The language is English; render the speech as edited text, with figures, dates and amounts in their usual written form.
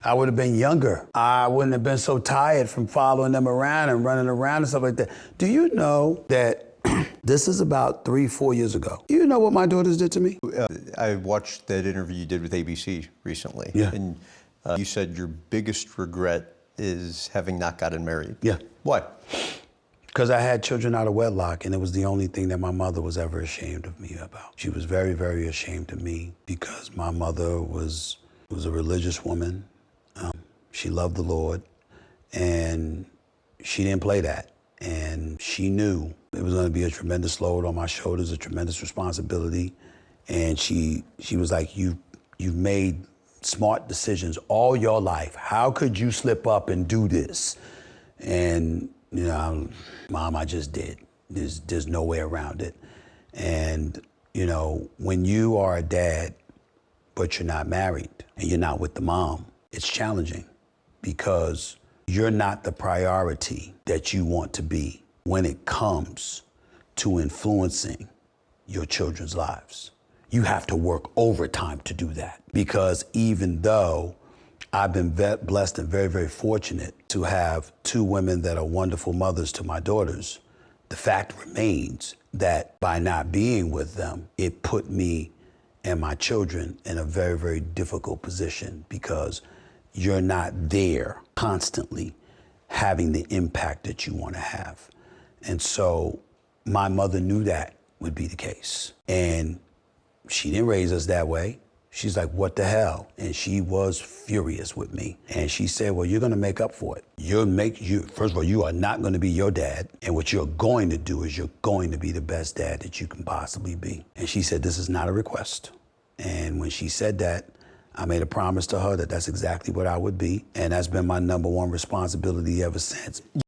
I would have been younger. I wouldn't have been so tired from following them around and running around and stuff like that. Do you know that this is about 3-4 years ago? You know what my daughters did to me? I watched that interview you did with ABC recently. Yeah. And you said your biggest regret is having not gotten married. Yeah. Why? Because I had children out of wedlock, and it was the only thing that my mother was ever ashamed of me about. She was very, very ashamed of me because my mother was a religious woman. She loved the Lord, and she didn't play that. And she knew it was going to be a tremendous load on my shoulders, a tremendous responsibility. And she was like, you've made smart decisions all your life. How could you slip up and do this? And you know, Mom, I just did. There's no way around it. And you know, when you are a dad, but you're not married and you're not with the mom, it's challenging because you're not the priority that you want to be when it comes to influencing your children's lives. You have to work overtime to do that because even though I've been blessed and very, very fortunate to have two women that are wonderful mothers to my daughters, the fact remains that by not being with them, it put me and my children in a very, very difficult position because you're not there constantly having the impact that you want to have. And so my mother knew that would be the case. And she didn't raise us that way. She's like, what the hell? And she was furious with me. And she said, well, you're gonna make up for it. First of all, you are not gonna be your dad. And what you're going to do is you're going to be the best dad that you can possibly be. And she said, this is not a request. And when she said that, I made a promise to her that that's exactly what I would be. And that's been my #1 responsibility ever since.